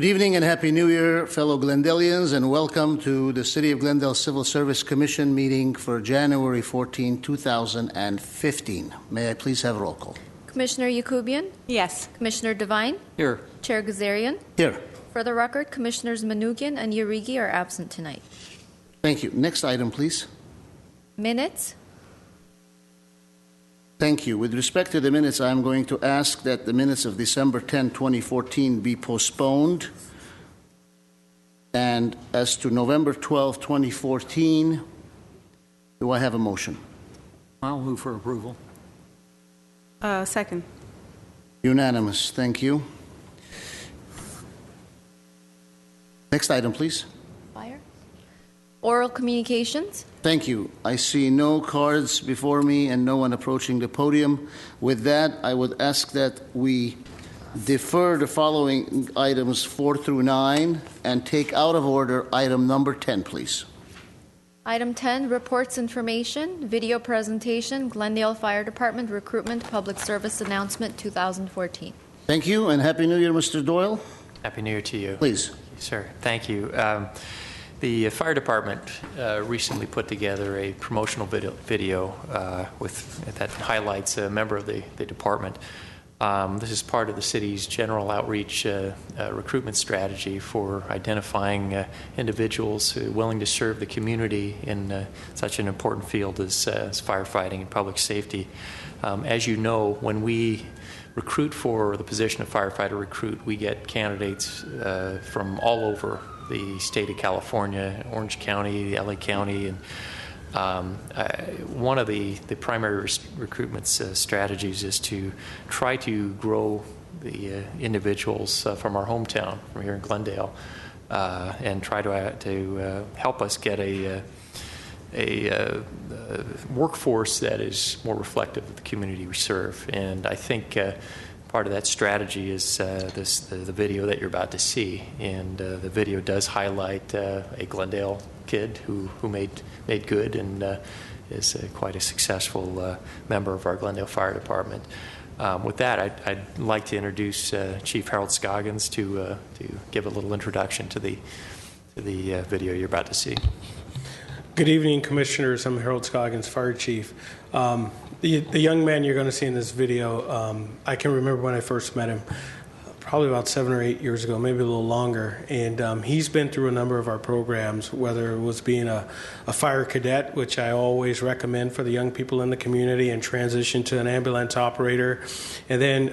Good evening and Happy New Year, fellow Glendalians, and welcome to the City of Glendale Civil Service Commission meeting for January 14, 2015. May I please have a roll call? Commissioner Yakubian? Yes. Commissioner Devine? Here. Chair Gazarian? Here. For the record, Commissioners Manoogian and Urigi are absent tonight. Thank you. Next item, please. Minutes? Thank you. With respect to the minutes, I'm going to ask that the minutes of December 10, 2014 be postponed. And as to November 12, 2014, do I have a motion? I'll move for approval. Second. Unanimous. Thank you. Next item, please. Fire? Oral communications? Thank you. I see no cards before me and no one approaching the podium. With that, I would ask that we defer the following items 4 through 9 and take out of order item number 10, please. Item 10, reports information, video presentation, Glendale Fire Department recruitment public service announcement 2014. Thank you, and Happy New Year, Mr. Doyle. Happy New Year to you. Please. Sir, thank you. The fire department recently put together a promotional video that highlights a member of the department. This is part of the city's general outreach recruitment strategy for identifying individuals willing to serve the community in such an important field as firefighting and public safety. As you know, when we recruit for the position of firefighter recruit, we get candidates from all over the state of California, Orange County, LA County, and one of the primary recruitment strategies is to try to grow the individuals from our hometown, from here in Glendale, and try to help us get a workforce that is more reflective of the community we serve. And I think part of that strategy is the video that you're about to see. And the video does highlight a Glendale kid who made good and is quite a successful member of our Glendale Fire Department. With that, I'd like to introduce Chief Harold Scoggins to give a little introduction to the video you're about to see. Good evening, Commissioners. I'm Harold Scoggins, Fire Chief. The young man you're going to see in this video, I can remember when I first met him, probably about 7 or 8 years ago, maybe a little longer. And he's been through a number of our programs, whether it was being a fire cadet, which I always recommend for the young people in the community, and transition to an ambulance operator, and then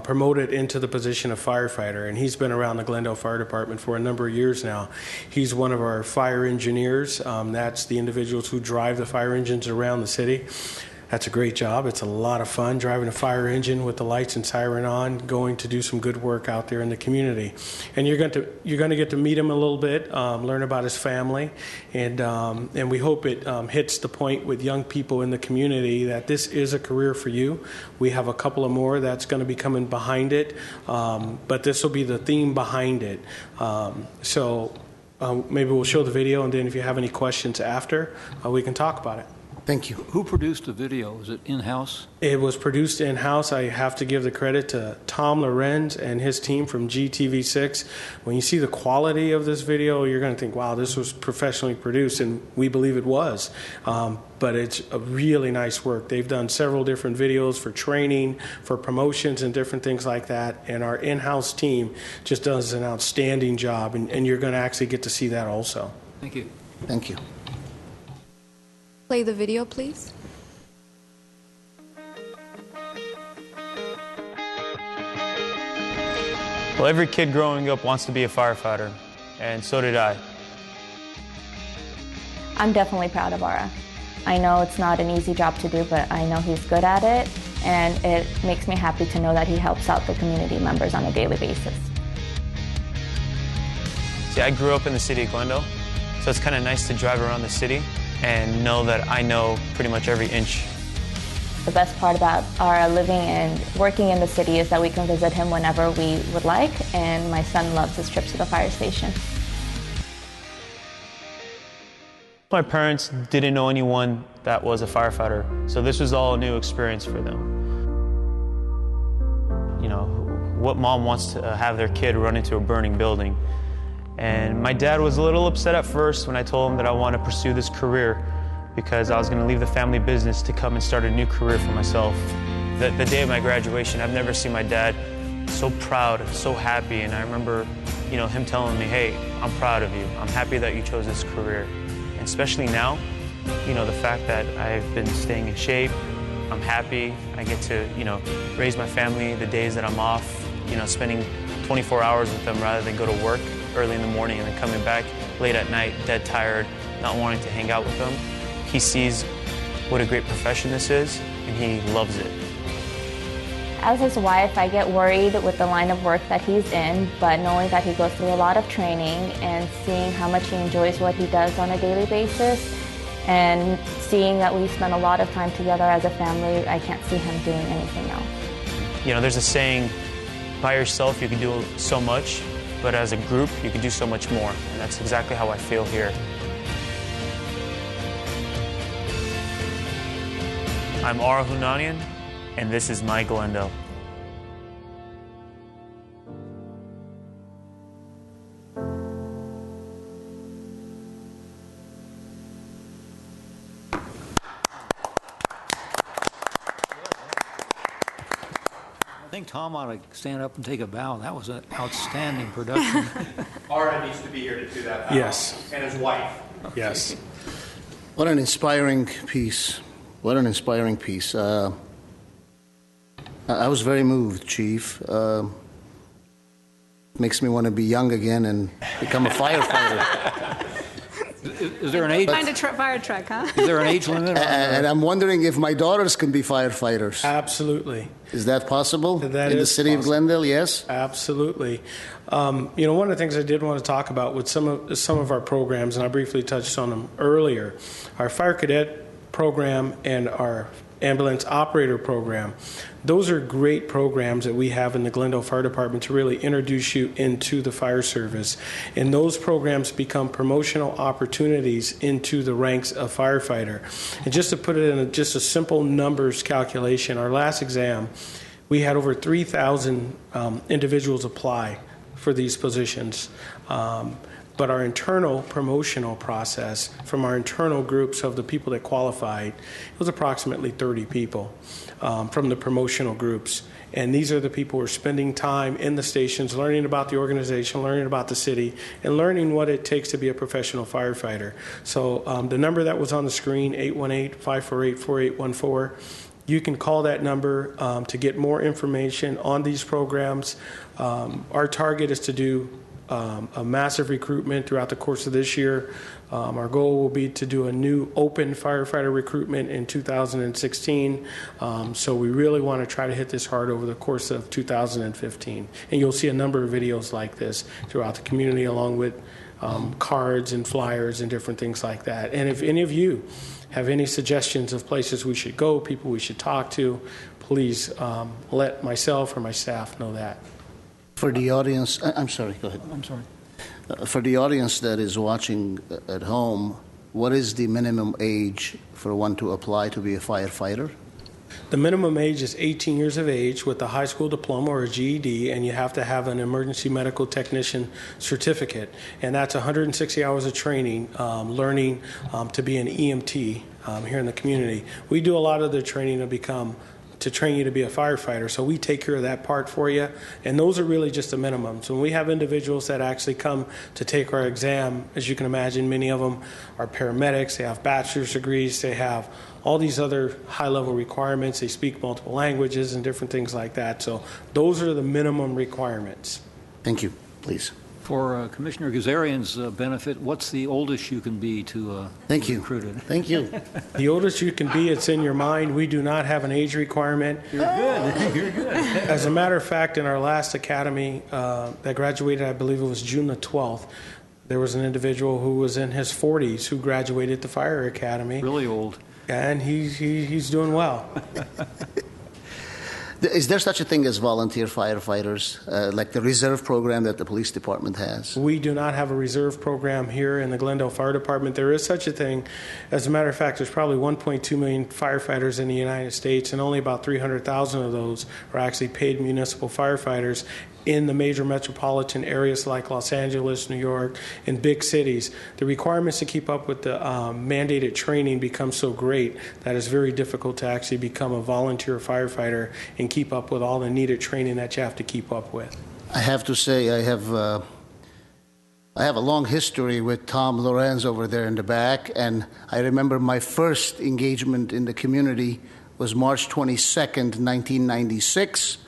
promoted into the position of firefighter. And he's been around the Glendale Fire Department for a number of years now. He's one of our fire engineers. That's the individuals who drive the fire engines around the city. That's a great job. It's a lot of fun driving a fire engine with the lights and siren on, going to do some good work out there in the community. And you're going to get to meet him a little bit, learn about his family, and we hope it hits the point with young people in the community that this is a career for you. We have a couple of more that's going to be coming behind it, but this will be the theme behind it. Maybe we'll show the video, and then if you have any questions after, we can talk about it. Thank you. Who produced the video? Is it in-house? It was produced in-house. I have to give the credit to Tom Lorenz and his team from GTV6. When you see the quality of this video, you're going to think, wow, this was professionally produced, and we believe it was. But it's a really nice work. They've done several different videos for training, for promotions, and different things like that. And our in-house team just does an outstanding job, and you're going to actually get to see that also. Thank you. Thank you. Play the video, please. Well, every kid growing up wants to be a firefighter, and so did I. I'm definitely proud of Ara. I know it's not an easy job to do, but I know he's good at it, and it makes me happy to know that he helps out the community members on a daily basis. See, I grew up in the city of Glendale, so it's kind of nice to drive around the city and know that I know pretty much every inch. The best part about our living and working in the city is that we can visit him whenever we would like, and my son loves his trips to the fire station. My parents didn't know anyone that was a firefighter, so this was all a new experience for them. You know, what mom wants to have their kid run into a burning building. And my dad was a little upset at first when I told him that I want to pursue this career because I was going to leave the family business to come and start a new career for myself. The day of my graduation, I've never seen my dad so proud, so happy, and I remember, him telling me, hey, I'm proud of you. I'm happy that you chose this career. And especially now, the fact that I've been staying in shape, I'm happy. I get to, raise my family the days that I'm off, spending 24 hours with them rather than go to work early in the morning and then coming back late at night, dead tired, not wanting to hang out with them. He sees what a great profession this is, and he loves it. As his wife, I get worried with the line of work that he's in, but knowing that he goes through a lot of training and seeing how much he enjoys what he does on a daily basis, and seeing that we spend a lot of time together as a family, I can't see him doing anything else. There's a saying, by yourself you can do so much, but as a group you can do so much more, and that's exactly how I feel here. I'm Ara Hunanian, and this is my Glendale. I think Tom ought to stand up and take a bow. That was an outstanding production. Ara needs to be here to do that. Yes. And his wife. Yes. What an inspiring piece. What an inspiring piece. I was very moved, Chief. Makes me want to be young again and become a firefighter. Is there an age? Find a fire truck, huh? Is there an age limit? And I'm wondering if my daughters can be firefighters. Absolutely. Is that possible That in the is city of possible. Glendale? Yes. Absolutely. One of the things I did want to talk about with some of our programs, and I briefly touched on them earlier, our fire cadet program and our ambulance operator program. Those are great programs that we have in the Glendale Fire Department to really introduce you into the fire service. And those programs become promotional opportunities into the ranks of firefighter. And just to put it in just a simple numbers calculation, our last exam, we had over 3,000 individuals apply for these positions. But our internal promotional process from our internal groups of the people that qualified, it was approximately 30 people from the promotional groups. And these are the people who are spending time in the stations, learning about the organization, learning about the city, and learning what it takes to be a professional firefighter. So the number that was on the screen, 818-548-4814, you can call that number to get more information on these programs. Our target is to do a massive recruitment throughout the course of this year. Our goal will be to do a new open firefighter recruitment in 2016. So we really want to try to hit this hard over the course of 2015. And you'll see a number of videos like this throughout the community, along with cards and flyers and different things like that. And if any of you have any suggestions of places we should go, people we should talk to, please let myself or my staff know that. For the audience, I'm sorry, go ahead. I'm sorry. For the audience that is watching at home, what is the minimum age for one to apply to be a firefighter? The minimum age is 18 years of age with a high school diploma or a GED, and you have to have an emergency medical technician certificate. And that's 160 hours of training, learning to be an EMT here in the community. We do a lot of the training to train you to be a firefighter, so we take care of that part for you, and those are really just the minimums. When we have individuals that actually come to take our exam, as you can imagine, many of them are paramedics, they have bachelor's degrees, they have all these other high-level requirements, they speak multiple languages and different things like that, so those are the minimum requirements. Thank you. Please. For Commissioner Gazarian's benefit, what's the oldest you can be to Thank you. recruited? Thank you. The oldest you can be, it's in your mind. We do not have an age requirement. You're good. You're good. As a matter of fact, in our last academy that graduated, I believe it was June the 12th, there was an individual who was in his 40s who graduated the fire academy. Really old. And he's doing well. Is there such a thing as volunteer firefighters, like the reserve program that the police department has? We do not have a reserve program here in the Glendale Fire Department. There is such a thing. As a matter of fact, there's probably 1.2 million firefighters in the United States, and only about 300,000 of those are actually paid municipal firefighters in the major metropolitan areas like Los Angeles, New York, and big cities. The requirements to keep up with the mandated training become so great that it's very difficult to actually become a volunteer firefighter and keep up with all the needed training that you have to keep up with. I have to say, I have a long history with Tom Lorenz over there in the back, and I remember my first engagement in the community was March 22nd, 1996,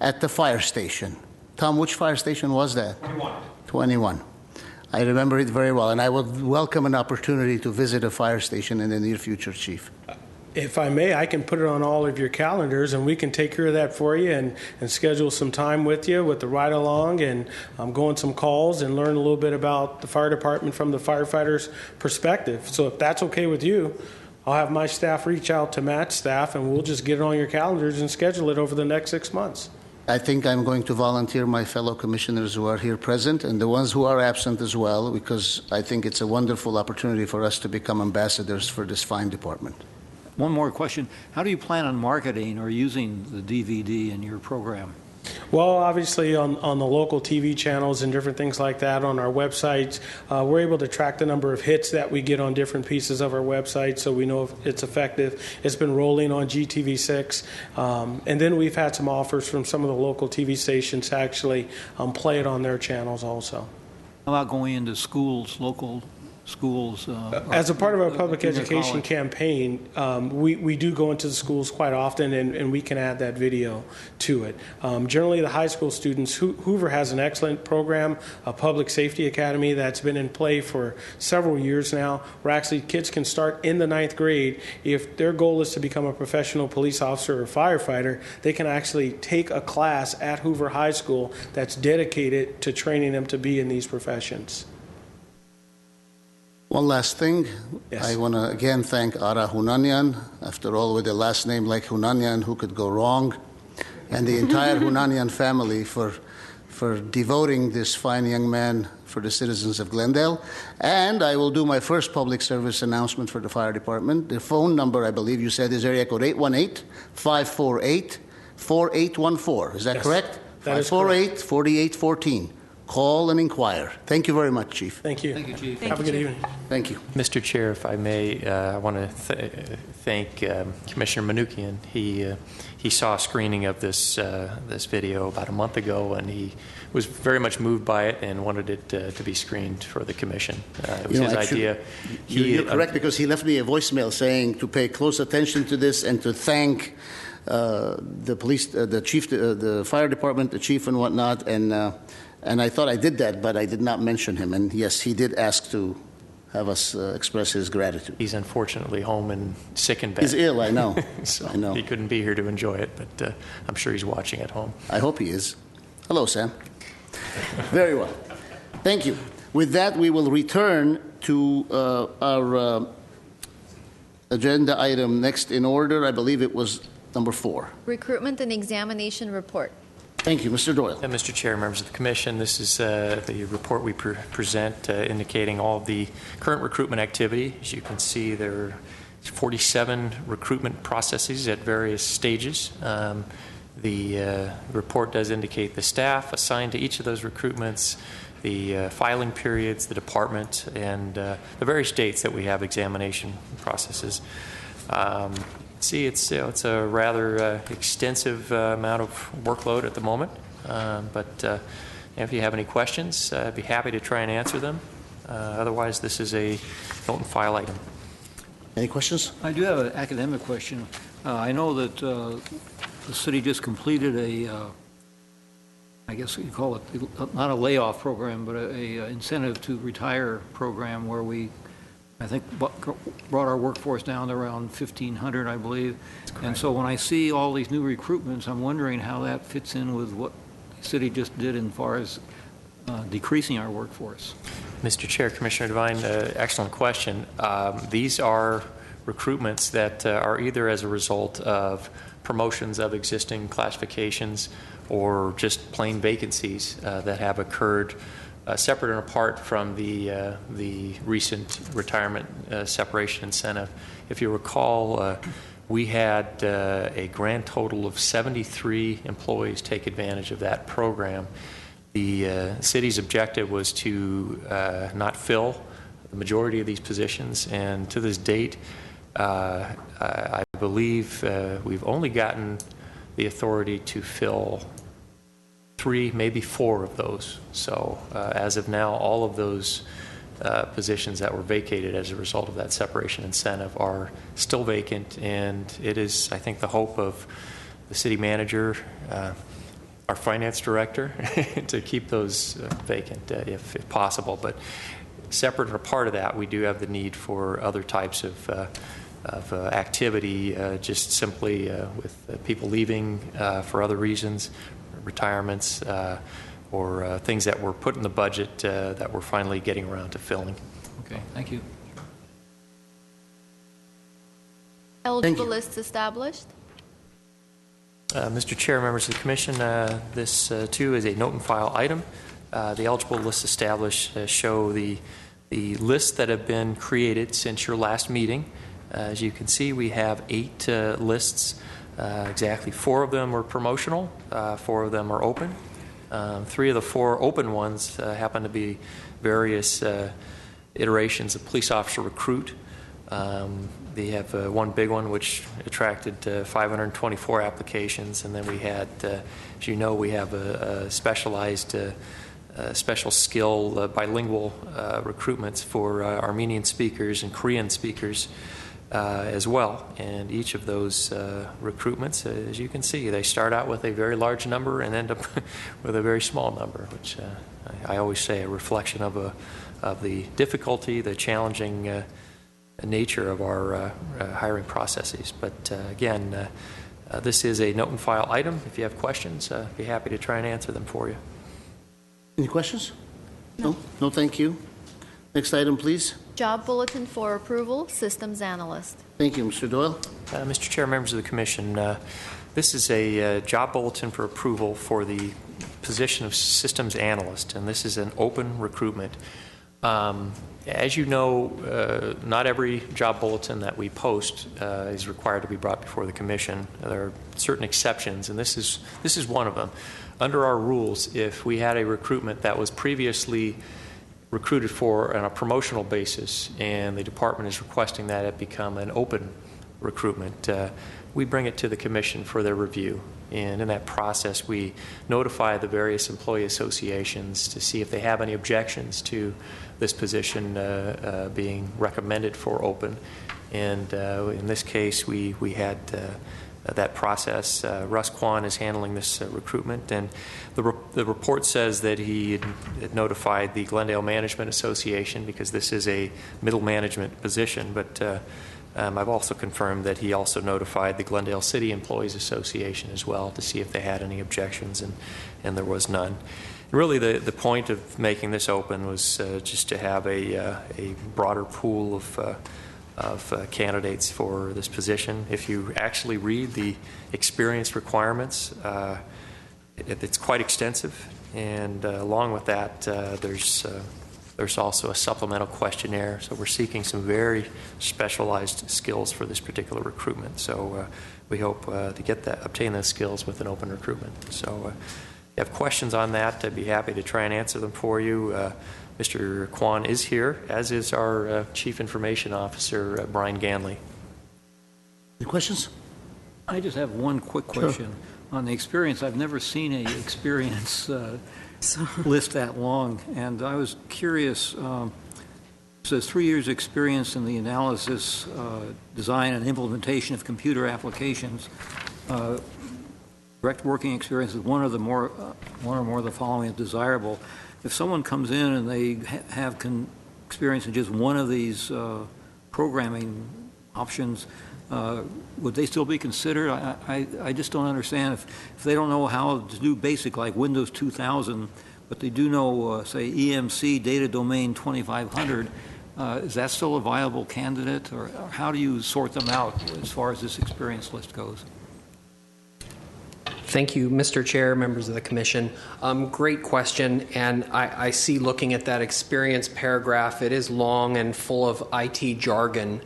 at the fire station. Tom, which fire station was that? 21. I remember it very well, and I would welcome an opportunity to visit a fire station in the near future, Chief. If I may, I can put it on all of your calendars, and we can take care of that for you and schedule some time with you with the ride-along and go on some calls and learn a little bit about the fire department from the firefighter's perspective. So if that's okay with you, I'll have my staff reach out to Matt's staff, and we'll just get it on your calendars and schedule it over the next 6 months. I think I'm going to volunteer my fellow commissioners who are here present and the ones who are absent as well, because I think it's a wonderful opportunity for us to become ambassadors for this fine department. One more question. How do you plan on marketing or using the DVD in your program? Well, obviously on the local TV channels and different things like that on our websites, we're able to track the number of hits that we get on different pieces of our website, so we know if it's effective. It's been rolling on GTV6, and then we've had some offers from some of the local TV stations to actually play it on their channels also. How about going into schools, local schools? As a part of our public junior education college? campaign, we do go into the schools quite often, and we can add that video to it. Generally, the high school students, Hoover has an excellent program, a public safety academy that's been in play for several years now, where actually kids can start in the 9th grade. If their goal is to become a professional police officer or firefighter, they can actually take a class at Hoover High School that's dedicated to training them to be in these professions. One last thing. Yes. I want to again thank Ara Hunanyan. After all, with a last name like Hunanyan, who could go wrong? And the entire Hunanyan family for devoting this fine young man for the citizens of Glendale. And I will do my first public service announcement for the fire department. The phone number, I believe you said, is area code 818-548-4814. Is that Yes, correct? that is correct. 548-4814. Call and inquire. Thank you very much, Chief. Thank you. Thank you, Chief. Have a good evening. Thank you. Mr. Chair, if I may, I want to thank Commissioner Manukian. He saw a screening of this video about a month ago, and he was very much moved by it and wanted it to be screened for the commission. It was his actually, idea. You're correct, because he left me a voicemail saying to pay close attention to this and to thank the police, the chief, the fire department, the chief, and whatnot. And I thought I did that, but I did not mention him. And yes, he did ask to have us express his gratitude. He's unfortunately home and sick in bed. He's ill, I know. So I know. he couldn't be here to enjoy it, but I'm sure he's watching at home. I hope he is. Hello, Sam. Very well. Thank you. With that, we will return to our agenda item next in order. I believe it was number 4. Recruitment and examination report. Thank you, Mr. Doyle. Mr. Chair, members of the Commission, this is the report we present indicating all of the current recruitment activity. As you can see, there are 47 recruitment processes at various stages. The report does indicate the staff assigned to each of those recruitments, the filing periods, the department, and the various dates that we have examination processes. See, it's a rather extensive amount of workload at the moment, but if you have any questions, I'd be happy to try and answer them. Otherwise, this is a note and file item. Any questions? I do have an academic question. I know that the city just completed I guess you call it, not a layoff program, but a incentive to retire program where we, I think, brought our workforce down to around 1,500, I believe. And so when I see all these new recruitments, I'm wondering how that fits in with what the city just did as far as decreasing our workforce. Mr. Chair, Commissioner Devine, excellent question. These are recruitments that are either as a result of promotions of existing classifications or just plain vacancies that have occurred separate and apart from the recent retirement separation incentive. If you recall, we had a grand total of 73 employees take advantage of that program. The city's objective was to not fill the majority of these positions, and to this date, I believe we've only gotten the authority to fill 3, maybe 4 of those. So as of now, all of those positions that were vacated as a result of that separation incentive are still vacant, and it is, I think, the hope of the city manager, our finance director, to keep those vacant if possible. But separate and apart of that, we do have the need for other types of activity, just simply with people leaving for other reasons, retirements, or things that were put in the budget that we're finally getting around to filling. Okay, thank you. Eligible list established. Mr. Chair, members of the Commission, this too is a note and file item. The eligible list established show the lists that have been created since your last meeting. As you can see, we have 8 lists. Exactly 4 of them are promotional, 4 of them are open. 3 of the 4 open ones happen to be various iterations of police officer recruit. They have one big one which attracted 524 applications, and then we had, as you know, we have a specialized special skill bilingual recruitments for Armenian speakers and Korean speakers as well. And each of those recruitments, as you can see, they start out with a very large number and end up with a very small number, which I always say a reflection of the difficulty, the challenging nature of our hiring processes. But again, this is a note and file item. If you have questions, I'd be happy to try and answer them for you. Any questions? No? No, thank you. Next item, please. Job bulletin for approval, systems analyst. Thank you, Mr. Doyle. Mr. Chair, members of the Commission, this is a job bulletin for approval for the position of systems analyst, and this is an open recruitment. As you know, not every job bulletin that we post is required to be brought before the Commission. There are certain exceptions, and this is one of them. Under our rules, if we had a recruitment that was previously recruited for on a promotional basis and the department is requesting that it become an open recruitment, we bring it to the Commission for their review. And in that process, we notify the various employee associations to see if they have any objections to this position being recommended for open. And in this case, we had that process. Russ Kwan is handling this recruitment, and the report says that he had notified the Glendale Management Association because this is a middle management position, but I've also confirmed that he also notified the Glendale City Employees Association as well to see if they had any objections, and there was none. Really, the point of making this open was just to have a broader pool of candidates for this position. If you actually read the experience requirements, it's quite extensive, and along with that, there's also a supplemental questionnaire. So we're seeking some very specialized skills for this particular recruitment. So we hope to obtain those skills with an open recruitment. So if you have questions on that, I'd be happy to try and answer them for you. Mr. Kwan is here, as is our Chief Information Officer, Brian Ganley. Any questions? I just have one quick question. Sure. On the experience, I've never seen a experience list that long, and I was curious. It says 3 years experience in the analysis, design, and implementation of computer applications. Direct working experience is one or more of the following is desirable. If someone comes in and they have experience in just one of these programming options, would they still be considered? I just don't understand if they don't know how to do basic like Windows 2000, but they do know, say, EMC Data Domain 2500. Is that still a viable candidate, or how do you sort them out as far as this experience list goes? Thank you, Mr. Chair, members of the Commission. Great question, and I see looking at that experience paragraph, it is long and full of IT jargon,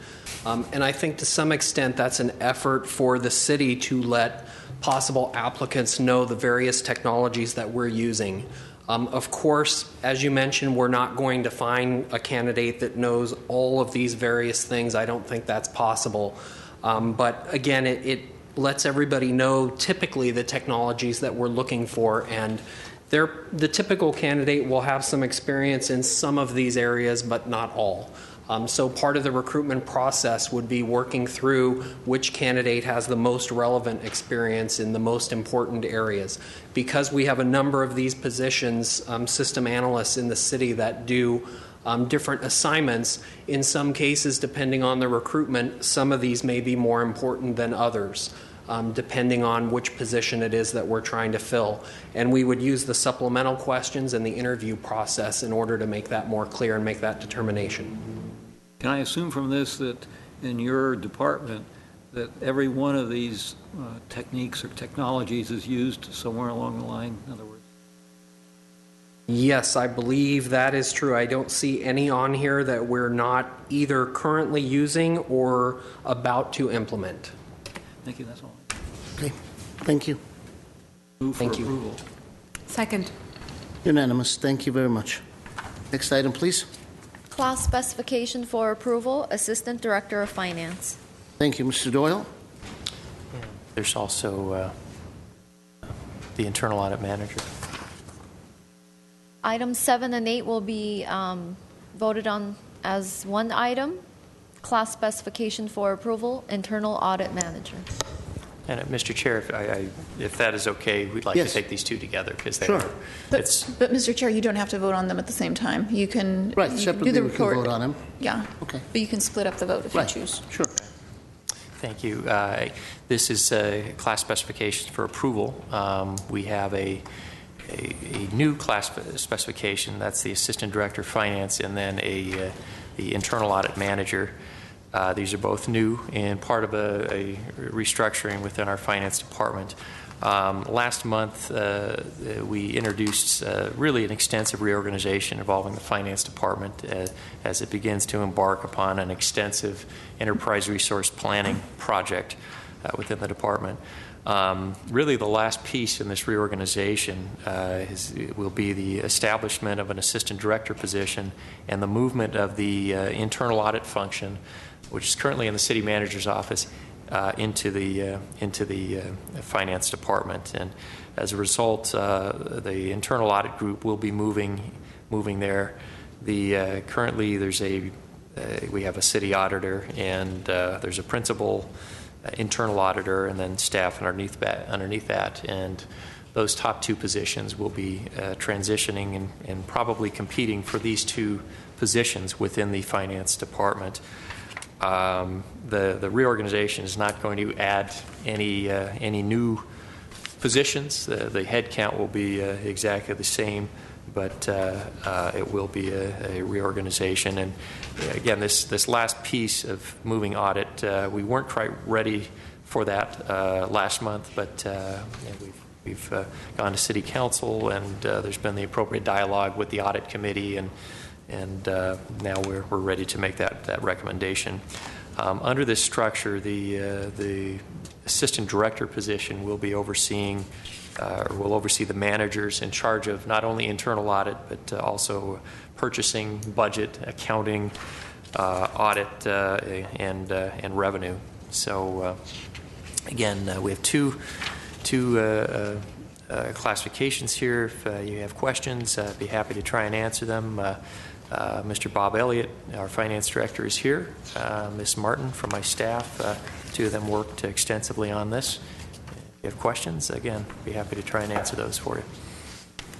and I think to some extent that's an effort for the city to let possible applicants know the various technologies that we're using. Of course, as you mentioned, we're not going to find a candidate that knows all of these various things. I don't think that's possible. But again, it lets everybody know typically the technologies that we're looking for, and the typical candidate will have some experience in some of these areas, but not all. So part of the recruitment process would be working through which candidate has the most relevant experience in the most important areas. Because we have a number of these positions, system analysts in the city that do different assignments, in some cases, depending on the recruitment, some of these may be more important than others, depending on which position it is that we're trying to fill. And we would use the supplemental questions and the interview process in order to make that more clear and make that determination. Can I assume from this that in your department that every one of these techniques or technologies is used somewhere along the line, in other words? Yes, I believe that is true. I don't see any on here that we're not either currently using or about to implement. Thank you, that's all. Okay, thank you. Move for Thank you. approval. Second. Unanimous. Thank you very much. Next item, please. Class specification for approval, Assistant Director of Finance. Thank you, Mr. Doyle. There's also the internal audit manager. Items 7 and 8 will be voted on as one item. Class specification for approval, Internal Audit Manager. And Mr. Chair, if that is okay, we'd like Yes. to take these two together because they Sure. are. But Mr. Chair, you don't have to vote on them at the same time. You can Right, you can separately do the we can report. vote on them. Yeah. Okay. But you can split up the vote if Right. you choose. Sure. Thank you. This is class specifications for approval. We have a new class specification. That's the Assistant Director of Finance, and then the Internal Audit Manager. These are both new and part of a restructuring within our finance department. Last month, we introduced really an extensive reorganization involving the finance department as it begins to embark upon an extensive enterprise resource planning project within the department. Really, the last piece in this reorganization will be the establishment of an assistant director position and the movement of the internal audit function, which is currently in the city manager's office, into the finance department. And as a result, the internal audit group will be moving there. Currently, we have a city auditor, and there's a principal internal auditor, and then staff underneath that. And those top two positions will be transitioning and probably competing for these two positions within the finance department. The reorganization is not going to add any new positions. The head count will be exactly the same, but it will be a reorganization. And again, this last piece of moving audit, we weren't quite ready for that last month, but we've gone to City Council, and there's been the appropriate dialogue with the audit committee, and now we're ready to make that recommendation. Under this structure, the assistant director position will be oversee the managers in charge of not only internal audit, but also purchasing, budget, accounting, audit, and revenue. So again, we have two classifications here. If you have questions, I'd be happy to try and answer them. Mr. Bob Elliott, our finance director, is here. Ms. Martin from my staff, the two of them worked extensively on this. If you have questions, again, be happy to try and answer those for you.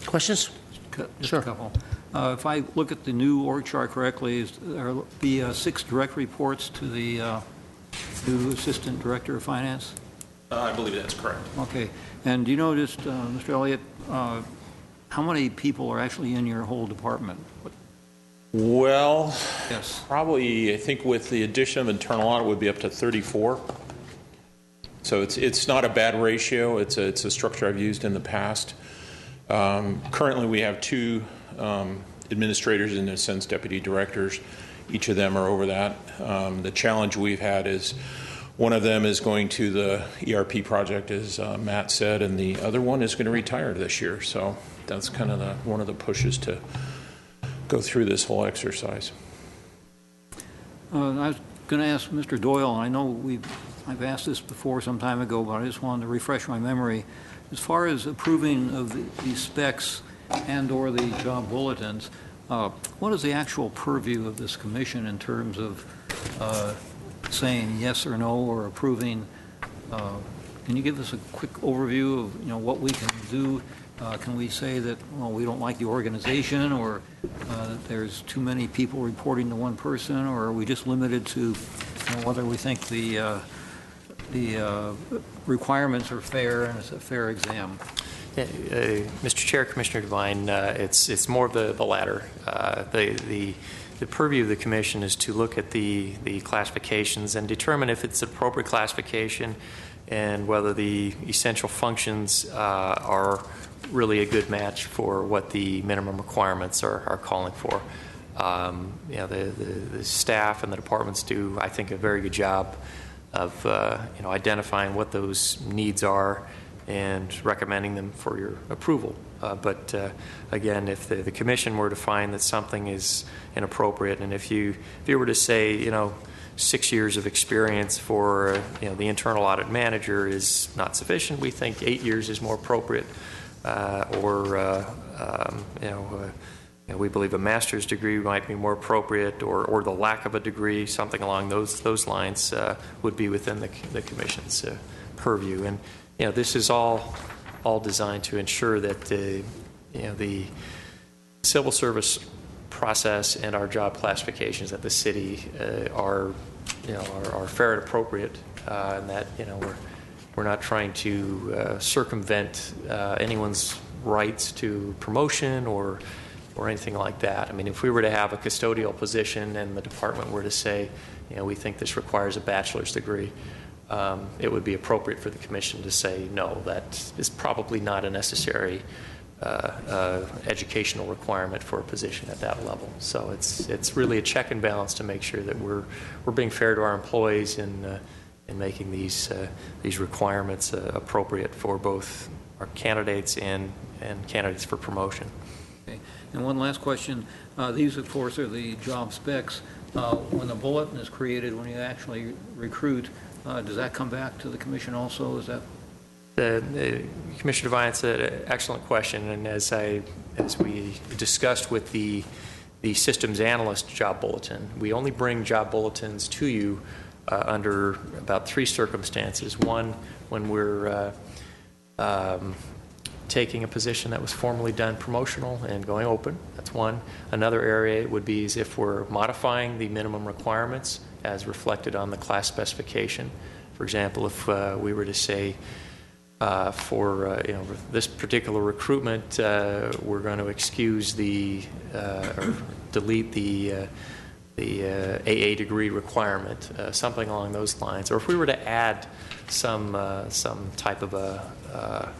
Questions? Just Sure. a couple. If I look at the new org chart correctly, there will be 6 direct reports to the new Assistant Director of Finance? I believe that's correct. Okay. And do you know, just, Mr. Elliott, how many people are actually in your whole department? Well, Yes. probably, I think with the addition of internal audit would be up to 34. So it's not a bad ratio. It's a structure I've used in the past. Currently, we have two administrators and, in a sense, deputy directors. Each of them are over that. The challenge we've had is one of them is going to the ERP project, as Matt said, and the other one is going to retire this year. So that's kind of one of the pushes to go through this whole exercise. I was going to ask Mr. Doyle, and I know I've asked this before some time ago, but I just wanted to refresh my memory. As far as approving of the specs and or the job bulletins, what is the actual purview of this commission in terms of saying yes or no or approving? Can you give us a quick overview of what we can do? Can we say that, well, we don't like the organization, or that there's too many people reporting to one person, or are we just limited to whether we think the requirements are fair and it's a fair exam? Mr. Chair, Commissioner Devine, it's more of the latter. The purview of the commission is to look at the classifications and determine if it's an appropriate classification and whether the essential functions are really a good match for what the minimum requirements are calling for. The staff and the departments do, I think, a very good job of identifying what those needs are and recommending them for your approval. But again, if the commission were to find that something is inappropriate, and if you were to say, 6 years of experience for the internal audit manager is not sufficient, we think 8 years is more appropriate, we believe a master's degree might be more appropriate, or the lack of a degree, something along those lines would be within the commission's purview. And this is all designed to ensure that the civil service process and our job classifications at the city are fair and appropriate, and that we're not trying to circumvent anyone's rights to promotion or anything like that. I mean, if we were to have a custodial position and the department were to say, we think this requires a bachelor's degree, it would be appropriate for the commission to say, no, that is probably not a necessary educational requirement for a position at that level. So it's really a check and balance to make sure that we're being fair to our employees in making these requirements appropriate for both our candidates and candidates for promotion. Okay. And one last question. These, of course, are the job specs. When the bulletin is created, when you actually recruit, does that come back to the commission also? Is that? Commissioner Devine, it's an excellent question, and as we discussed with the systems analyst job bulletin, we only bring job bulletins to you under about 3 circumstances. One, when we're taking a position that was formerly done promotional and going open. That's one. Another area would be is if we're modifying the minimum requirements as reflected on the class specification. For example, if we were to say for this particular recruitment, we're going to excuse or delete the AA degree requirement, something along those lines. Or if we were to add some type of a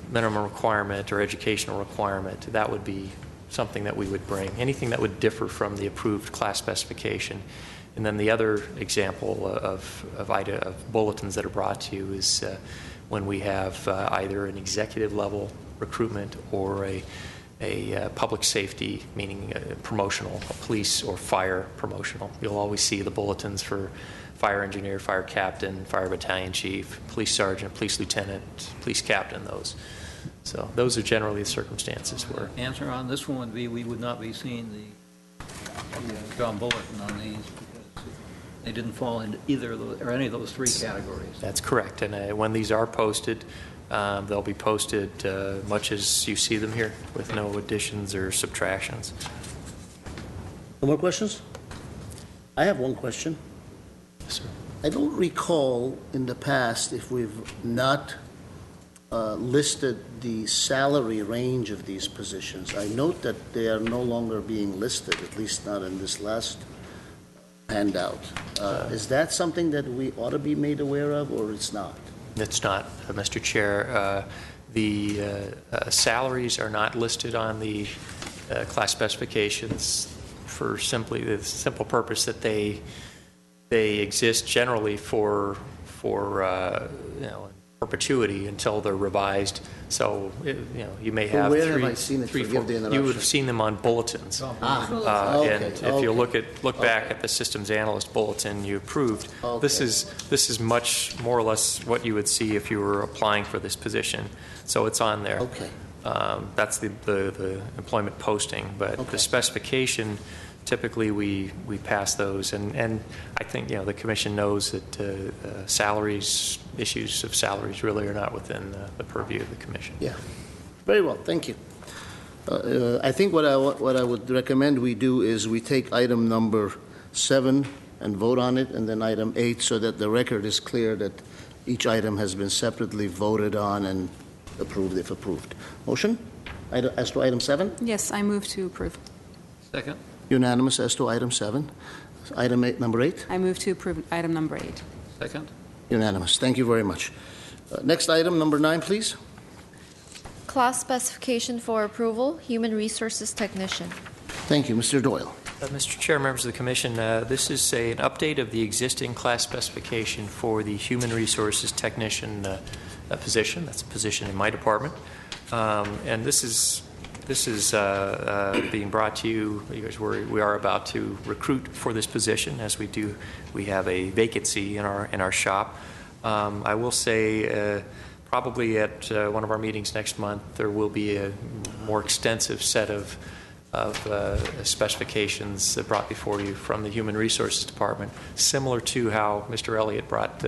minimum requirement or educational requirement, that would be something that we would bring. Anything that would differ from the approved class specification. And then the other example of bulletins that are brought to you is when we have either an executive level recruitment or a public safety, meaning promotional, a police or fire promotional. You'll always see the bulletins for fire engineer, fire captain, fire battalion chief, police sergeant, police lieutenant, police captain, those. So those are generally the circumstances where. Answer on this one would be we would not be seeing the job bulletin on these because they didn't fall into either of those, or any of those 3 categories. That's correct. And when these are posted, they'll be posted much as you see them here with no additions or subtractions. No more questions? I have one question. Yes, sir. I don't recall in the past if we've not listed the salary range of these positions. I note that they are no longer being listed, at least not in this last handout. Is that something that we ought to be made aware of, or it's not? It's not, Mr. Chair. The salaries are not listed on the class specifications for simply the simple purpose that they exist generally for perpetuity until they're revised. So you may have where have I seen it? Forgive the interruption. You would have seen them on bulletins. Okay, And if you look back at the systems analyst bulletin you approved, this is much more or less what you would see if you were applying for this position. So it's on there. Okay. That's the employment posting, but the specification, typically we pass those, and I think the commission knows that issues of salaries really are not within the purview of the commission. Yeah, very well, thank you. I think what I would recommend we do is we take item number 7 and vote on it, and then item 8, so that the record is clear that each item has been separately voted on and approved if approved. Motion as to item 7? Yes, I move to approve. Second? Unanimous as to item 7. Item 8, number 8? I move to approve item number 8. Second? Unanimous. Thank you very much. Next item, number 9, please. Class specification for approval, Human Resources Technician. Thank you. Mr. Doyle. Mr. Chair, members of the Commission, this is an update of the existing class specification for the Human Resources Technician position. That's a position in my department. And this is being brought to you because we are about to recruit for this position. As we do, we have a vacancy in our shop. I will say probably at one of our meetings next month there will be a more extensive set of specifications brought before you from the Human Resources Department, similar to how Mr. Elliott brought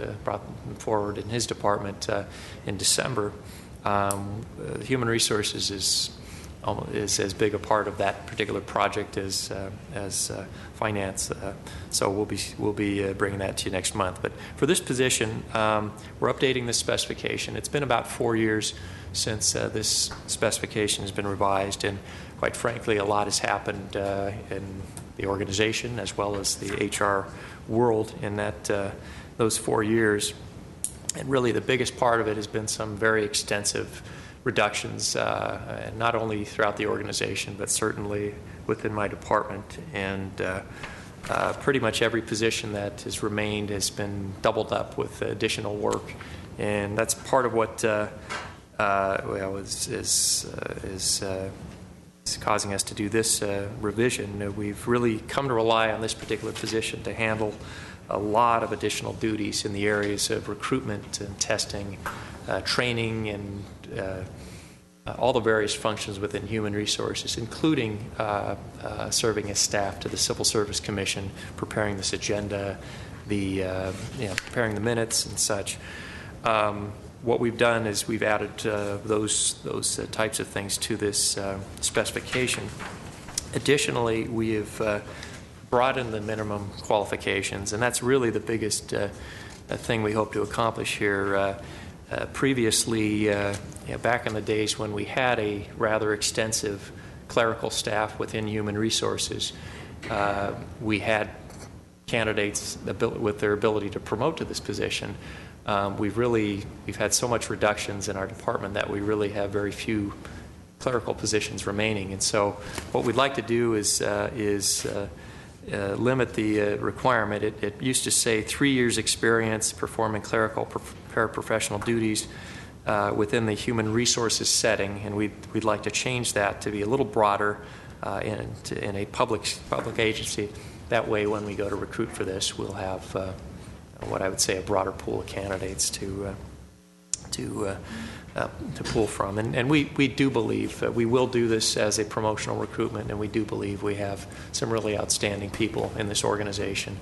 forward in his department in December. Human Resources is as big a part of that particular project as finance. So we'll be bringing that to you next month. But for this position, we're updating this specification. It's been about 4 years since this specification has been revised, and quite frankly, a lot has happened in the organization as well as the HR world in those 4 years. And really, the biggest part of it has been some very extensive reductions, not only throughout the organization, but certainly within my department. And pretty much every position that has remained has been doubled up with additional work. And that's part of what is causing us to do this revision. We've really come to rely on this particular position to handle a lot of additional duties in the areas of recruitment and testing, training, and all the various functions within human resources, including serving as staff to the Civil Service Commission, preparing this agenda, preparing the minutes and such. What we've done is we've added those types of things to this specification. Additionally, we have broadened the minimum qualifications, and that's really the biggest thing we hope to accomplish here. Previously, back in the days when we had a rather extensive clerical staff within human resources, we had candidates with their ability to promote to this position. We've had so much reductions in our department that we really have very few clerical positions remaining. And so what we'd like to do is limit the requirement. It used to say 3 years experience performing clerical paraprofessional duties within the human resources setting, and we'd like to change that to be a little broader in a public agency. That way, when we go to recruit for this, we'll have what I would say a broader pool of candidates to pull from. And we do believe we will do this as a promotional recruitment, and we do believe we have some really outstanding people in this organization,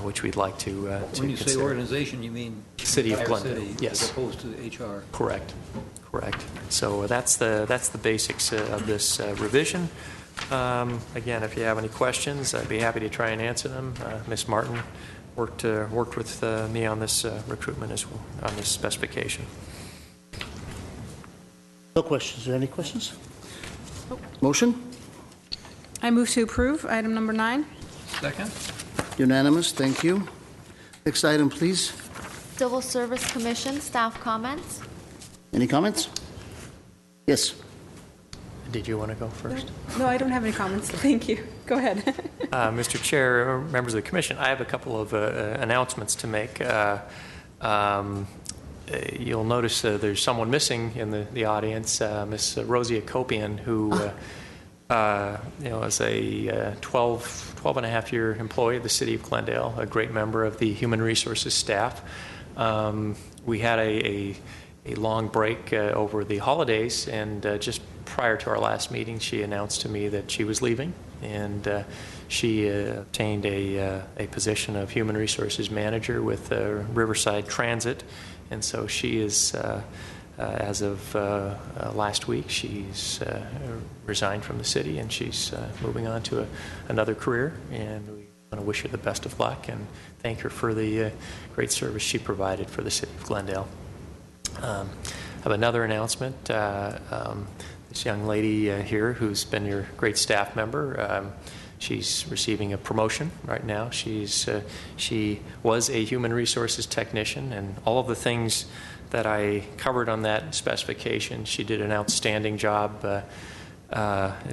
which we'd like to When you consider. say organization, you mean City of Glendale, city, yes. as opposed to HR. Correct. So that's the basics of this revision. Again, if you have any questions, I'd be happy to try and answer them. Ms. Martin worked with me on this recruitment as well, on this specification. No questions. Are there any questions? Motion? I move to approve item number 9. Second? Unanimous, thank you. Next item, please. Civil Service Commission, staff comments. Any comments? Yes. Did you want to go first? No, I don't have any comments. Thank you. Go ahead. Mr. Chair, members of the Commission, I have a couple of announcements to make. You'll notice there's someone missing in the audience, Miss Rosie Akopian, who is a 12 and a half year employee of the City of Glendale, a great member of the Human Resources staff. We had a long break over the holidays, and just prior to our last meeting, she announced to me that she was leaving, and she obtained a position of Human Resources Manager with Riverside Transit, and so she is, as of last week, she's resigned from the city, and she's moving on to another career, and we want to wish her the best of luck and thank her for the great service she provided for the City of Glendale. I have another announcement. This young lady here, who's been your great staff member, she's receiving a promotion right now. She was a human resources technician, and all of the things that I covered on that specification, she did an outstanding job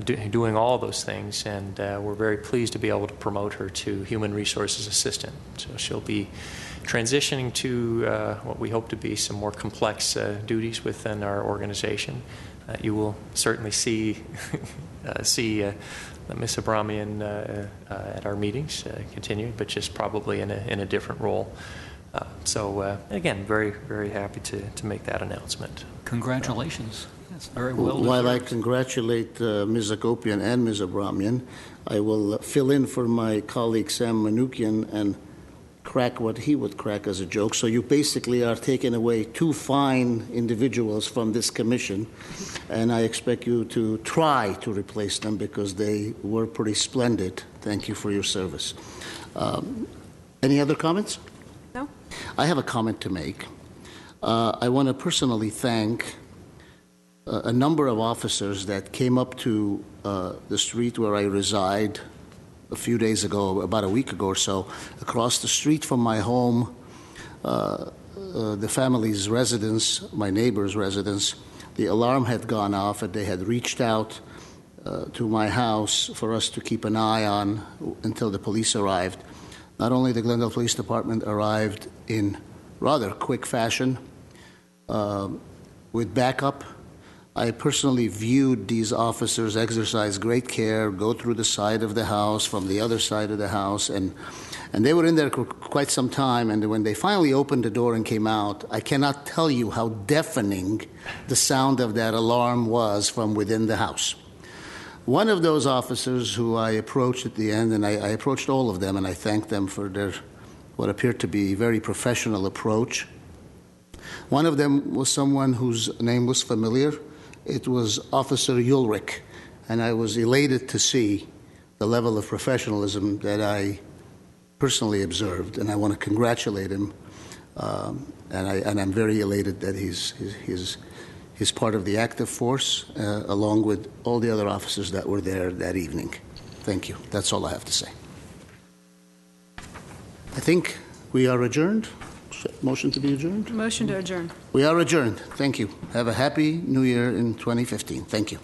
doing all of those things, and we're very pleased to be able to promote her to human resources assistant. So she'll be transitioning to what we hope to be some more complex duties within our organization. You will certainly see Ms. Abramian at our meetings continuing, but just probably in a different role. So again, very, very happy to make that announcement. Congratulations. That's very well deserved. While I congratulate Ms. Akopian and Ms. Abramian, I will fill in for my colleague Sam Manukian and crack what he would crack as a joke. So you basically are taking away two fine individuals from this commission, and I expect you to try to replace them because they were pretty splendid. Thank you for your service. Any other comments? No. I have a comment to make. I want to personally thank a number of officers that came up to the street where I reside a few days ago, about a week ago or so, across the street from my home, the family's residence, my neighbor's residence. The alarm had gone off, and they had reached out to my house for us to keep an eye on until the police arrived. Not only the Glendale Police Department arrived in rather quick fashion with backup, I personally viewed these officers exercise great care, go through the side of the house, from the other side of the house, and they were in there for quite some time, and when they finally opened the door and came out, I cannot tell you how deafening the sound of that alarm was from within the house. One of those officers who I approached at the end, and I approached all of them, and I thanked them for their what appeared to be very professional approach. One of them was someone whose name was familiar. It was Officer Ulrich, and I was elated to see the level of professionalism that I personally observed, and I want to congratulate him, and I'm very elated that he's part of the active force, along with all the other officers that were there that evening. Thank you. That's all I have to say. I think we are adjourned. Motion to be adjourned? Motion to adjourn. We are adjourned. Thank you. Have a happy new year in 2015. Thank you.